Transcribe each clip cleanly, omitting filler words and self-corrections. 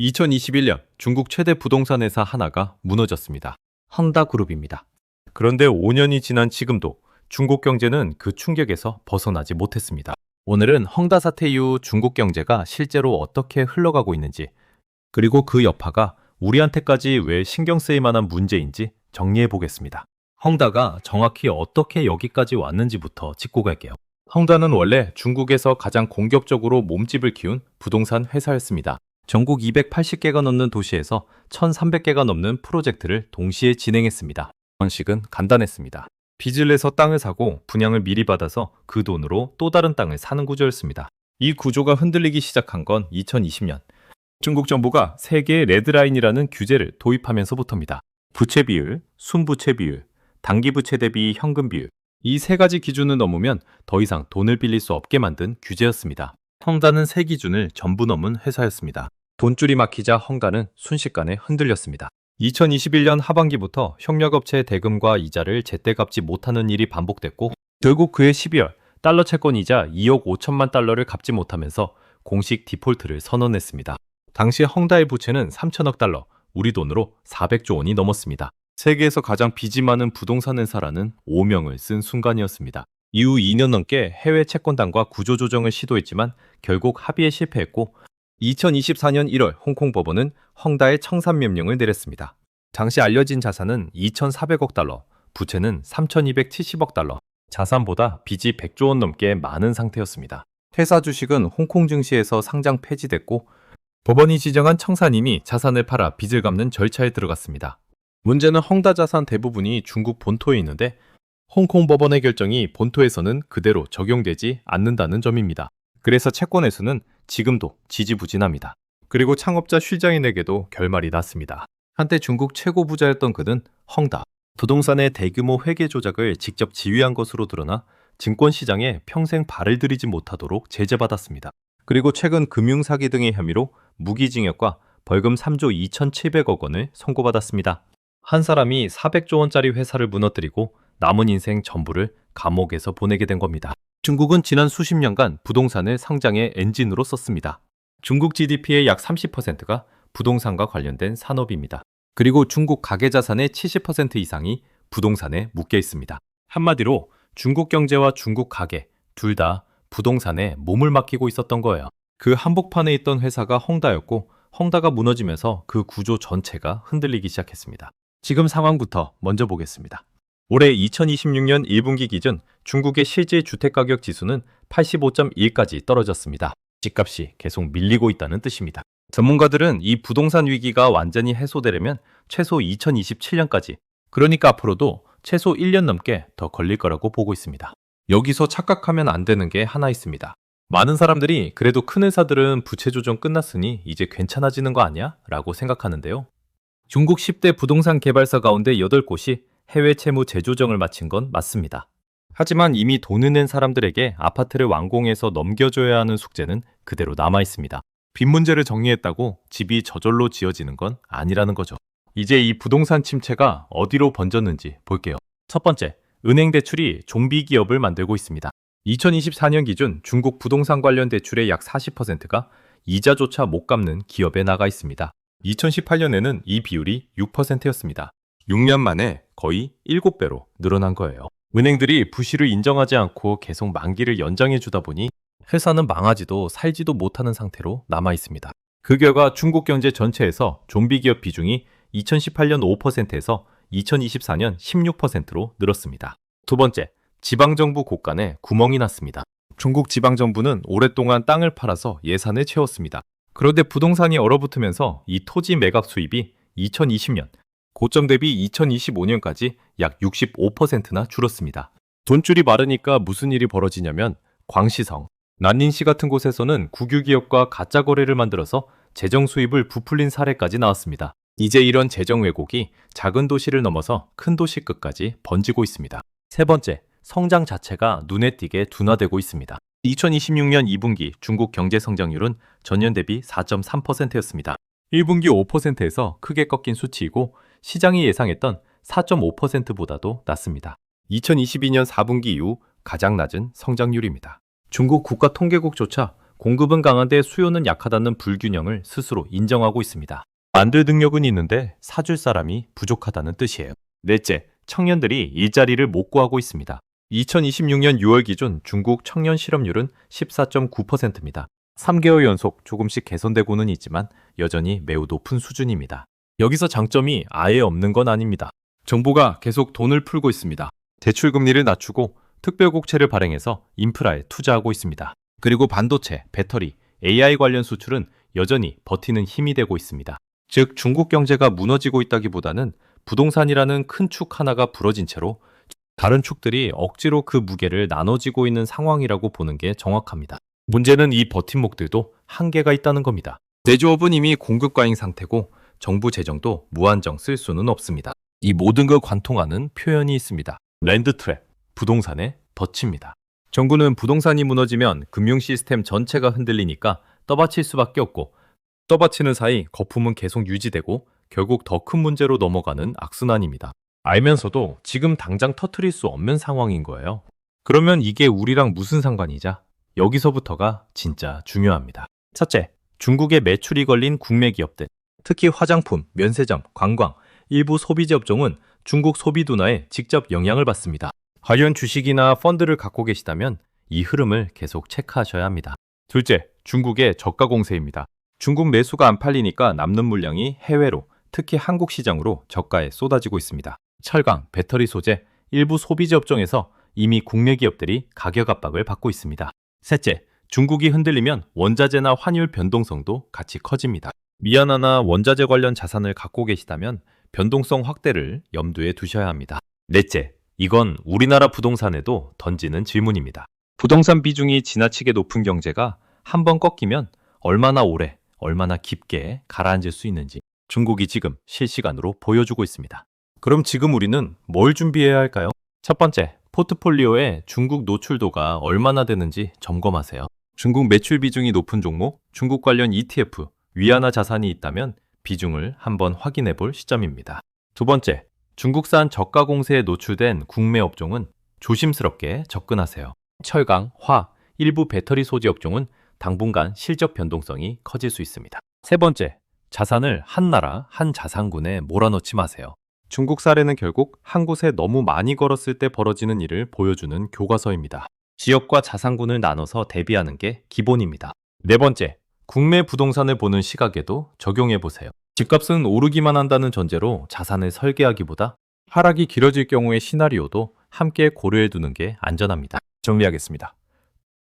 2021년 중국 최대 부동산 회사 하나가 무너졌습니다. 헝다그룹입니다. 그런데 5년이 지난 지금도 중국 경제는 그 충격에서 벗어나지 못했습니다. 오늘은 헝다 사태 이후 중국 경제가 실제로 어떻게 흘러가고 있는지, 그리고 그 여파가 우리한테까지 왜 신경 쓰일 만한 문제인지 정리해 보겠습니다. 헝다가 정확히 어떻게 여기까지 왔는지부터 짚고 갈게요. 헝다는 원래 중국에서 가장 공격적으로 몸집을 키운 부동산 회사였습니다. 전국 280개가 넘는 도시에서 1,300개가 넘는 프로젝트를 동시에 진행했습니다. 방식은 간단했습니다. 빚을 내서 땅을 사고 분양을 미리 받아서 그 돈으로 또 다른 땅을 사는 구조였습니다. 이 구조가 흔들리기 시작한 건 2020년. 중국 정부가 세계의 레드라인이라는 규제를 도입하면서부터입니다. 부채 비율, 순부채 비율, 단기 부채 대비 현금 비율. 이 세 가지 기준을 넘으면 더 이상 돈을 빌릴 수 없게 만든 규제였습니다. 헝다는 세 기준을 전부 넘은 회사였습니다. 돈줄이 막히자 헝다는 순식간에 흔들렸습니다. 2021년 하반기부터 협력업체 대금과 이자를 제때 갚지 못하는 일이 반복됐고, 결국 그해 12월 달러 채권 이자 2억 5천만 달러를 갚지 못하면서 공식 디폴트를 선언했습니다. 당시 헝다의 부채는 3천억 달러, 우리 돈으로 400조 원이 넘었습니다. 세계에서 가장 빚이 많은 부동산 회사라는 오명을 쓴 순간이었습니다. 이후 2년 넘게 해외 채권단과 구조조정을 시도했지만 결국 합의에 실패했고, 2024년 1월 홍콩 법원은 헝다의 청산명령을 내렸습니다. 당시 알려진 자산은 2,400억 달러, 부채는 3,270억 달러, 자산보다 빚이 100조 원 넘게 많은 상태였습니다. 회사 주식은 홍콩 증시에서 상장 폐지됐고, 법원이 지정한 청산인이 자산을 팔아 빚을 갚는 절차에 들어갔습니다. 문제는 헝다 자산 대부분이 중국 본토에 있는데 홍콩 법원의 결정이 본토에서는 그대로 적용되지 않는다는 점입니다. 그래서 채권 회수는 지금도 지지부진합니다. 그리고 창업자 슈자인에게도 결말이 났습니다. 한때 중국 최고 부자였던 그는 헝다, 부동산의 대규모 회계 조작을 직접 지휘한 것으로 드러나 증권시장에 평생 발을 들이지 못하도록 제재받았습니다. 그리고 최근 금융사기 등의 혐의로 무기징역과 벌금 3조 2,700억 원을 선고받았습니다. 한 사람이 400조 원짜리 회사를 무너뜨리고 남은 인생 전부를 감옥에서 보내게 된 겁니다. 중국은 지난 수십 년간 부동산을 성장의 엔진으로 썼습니다. 중국 GDP의 약 30%가 부동산과 관련된 산업입니다. 그리고 중국 가계자산의 70% 이상이 부동산에 묶여 있습니다. 한마디로 중국 경제와 중국 가계 둘 다 부동산에 몸을 맡기고 있었던 거예요. 그 한복판에 있던 회사가 헝다였고, 헝다가 무너지면서 그 구조 전체가 흔들리기 시작했습니다. 지금 상황부터 먼저 보겠습니다. 올해 2026년 1분기 기준 중국의 실질 주택가격 지수는 85.1까지 떨어졌습니다. 집값이 계속 밀리고 있다는 뜻입니다. 전문가들은 이 부동산 위기가 완전히 해소되려면 최소 2027년까지, 그러니까 앞으로도 최소 1년 넘게 더 걸릴 거라고 보고 있습니다. 여기서 착각하면 안 되는 게 하나 있습니다. 많은 사람들이 그래도 큰 회사들은 부채 조정 끝났으니 이제 괜찮아지는 거 아니야? 라고 생각하는데요. 중국 10대 부동산 개발사 가운데 8곳이 해외 채무 재조정을 마친 건 맞습니다. 하지만 이미 돈을 낸 사람들에게 아파트를 완공해서 넘겨줘야 하는 숙제는 그대로 남아 있습니다. 빚 문제를 정리했다고 집이 저절로 지어지는 건 아니라는 거죠. 이제 이 부동산 침체가 어디로 번졌는지 볼게요. 첫 번째, 은행 대출이 좀비 기업을 만들고 있습니다. 2024년 기준 중국 부동산 관련 대출의 약 40%가 이자조차 못 갚는 기업에 나가 있습니다. 2018년에는 이 비율이 6%였습니다. 6년 만에 거의 7배로 늘어난 거예요. 은행들이 부실을 인정하지 않고 계속 만기를 연장해 주다 보니 회사는 망하지도 살지도 못하는 상태로 남아 있습니다. 그 결과 중국 경제 전체에서 좀비 기업 비중이 2018년 5%에서 2024년 16%로 늘었습니다. 두 번째, 지방정부 곳간에 구멍이 났습니다. 중국 지방정부는 오랫동안 땅을 팔아서 예산을 채웠습니다. 그런데 부동산이 얼어붙으면서 이 토지 매각 수입이 2020년, 고점 대비 2025년까지 약 65%나 줄었습니다. 돈줄이 마르니까 무슨 일이 벌어지냐면 광시성, 난닝시 같은 곳에서는 국유기업과 가짜 거래를 만들어서 재정 수입을 부풀린 사례까지 나왔습니다. 이제 이런 재정 왜곡이 작은 도시를 넘어서 큰 도시 끝까지 번지고 있습니다. 세 번째, 성장 자체가 눈에 띄게 둔화되고 있습니다. 2026년 2분기 중국 경제 성장률은 전년 대비 4.3%였습니다. 1분기 5%에서 크게 꺾인 수치이고 시장이 예상했던 4.5%보다도 낮습니다. 2022년 4분기 이후 가장 낮은 성장률입니다. 중국 국가통계국조차 공급은 강한데 수요는 약하다는 불균형을 스스로 인정하고 있습니다. 만들 능력은 있는데 사줄 사람이 부족하다는 뜻이에요. 넷째, 청년들이 일자리를 못 구하고 있습니다. 2026년 6월 기준 중국 청년 실업률은 14.9%입니다. 3개월 연속 조금씩 개선되고는 있지만 여전히 매우 높은 수준입니다. 여기서 장점이 아예 없는 건 아닙니다. 정부가 계속 돈을 풀고 있습니다. 대출 금리를 낮추고 특별국채를 발행해서 인프라에 투자하고 있습니다. 그리고 반도체, 배터리, AI 관련 수출은 여전히 버티는 힘이 되고 있습니다. 즉 중국 경제가 무너지고 있다기보다는 부동산이라는 큰 축 하나가 부러진 채로 다른 축들이 억지로 그 무게를 나눠지고 있는 상황이라고 보는 게 정확합니다. 문제는 이 버팀목들도 한계가 있다는 겁니다. 제조업은 이미 공급 과잉 상태고 정부 재정도 무한정 쓸 수는 없습니다. 이 모든 걸 관통하는 표현이 있습니다. 랜드트랩, 부동산의 덫입니다. 정부는 부동산이 무너지면 금융 시스템 전체가 흔들리니까 떠받칠 수밖에 없고 떠받치는 사이 거품은 계속 유지되고 결국 더 큰 문제로 넘어가는 악순환입니다. 알면서도 지금 당장 터뜨릴 수 없는 상황인 거예요. 그러면 이게 우리랑 무슨 상관이자? 여기서부터가 진짜 중요합니다. 첫째, 중국의 매출이 걸린 국내 기업들, 특히 화장품, 면세점, 관광, 일부 소비재 업종은 중국 소비 둔화에 직접 영향을 받습니다. 관련 주식이나 펀드를 갖고 계시다면 이 흐름을 계속 체크하셔야 합니다. 둘째, 중국의 저가 공세입니다. 중국 매수가 안 팔리니까 남는 물량이 해외로, 특히 한국 시장으로 저가에 쏟아지고 있습니다. 철강, 배터리 소재, 일부 소비재 업종에서 이미 국내 기업들이 가격 압박을 받고 있습니다. 셋째, 중국이 흔들리면 원자재나 환율 변동성도 같이 커집니다. 미안하나 원자재 관련 자산을 갖고 계시다면 변동성 확대를 염두에 두셔야 합니다. 넷째, 이건 우리나라 부동산에도 던지는 질문입니다. 부동산 비중이 지나치게 높은 경제가 한번 꺾이면 얼마나 오래, 얼마나 깊게 가라앉을 수 있는지 중국이 지금 실시간으로 보여주고 있습니다. 그럼 지금 우리는 뭘 준비해야 할까요? 첫 번째, 포트폴리오에 중국 노출도가 얼마나 되는지 점검하세요. 중국 매출 비중이 높은 종목, 중국 관련 ETF, 위안화 자산이 있다면 비중을 한번 확인해 볼 시점입니다. 두 번째, 중국산 저가 공세에 노출된 국내 업종은 조심스럽게 접근하세요. 철강, 화, 일부 배터리 소재 업종은 당분간 실적 변동성이 커질 수 있습니다. 세 번째, 자산을 한 나라, 한 자산군에 몰아넣지 마세요. 중국 사례는 결국 한 곳에 너무 많이 걸었을 때 벌어지는 일을 보여주는 교과서입니다. 지역과 자산군을 나눠서 대비하는 게 기본입니다. 네 번째, 국내 부동산을 보는 시각에도 적용해 보세요. 집값은 오르기만 한다는 전제로 자산을 설계하기보다 하락이 길어질 경우의 시나리오도 함께 고려해 두는 게 안전합니다. 정리하겠습니다.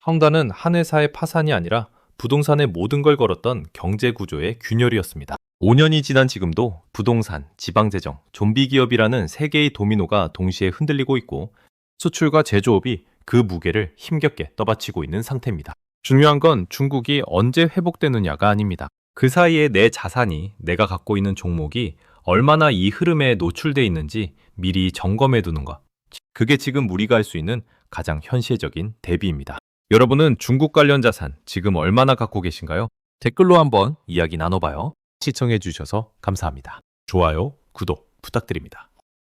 헝다는 한 회사의 파산이 아니라 부동산의 모든 걸 걸었던 경제 구조의 균열이었습니다. 5년이 지난 지금도 부동산, 지방재정, 좀비 기업이라는 세 개의 도미노가 동시에 흔들리고 있고 수출과 제조업이 그 무게를 힘겹게 떠받치고 있는 상태입니다. 중요한 건 중국이 언제 회복되느냐가 아닙니다. 그 사이에 내 자산이, 내가 갖고 있는 종목이 얼마나 이 흐름에 노출돼 있는지 미리 점검해 두는 것. 그게 지금 우리가 할 수 있는 가장 현실적인 대비입니다. 여러분은 중국 관련 자산 지금 얼마나 갖고 계신가요? 댓글로 한번 이야기 나눠봐요. 시청해 주셔서 감사합니다. 좋아요, 구독 부탁드립니다.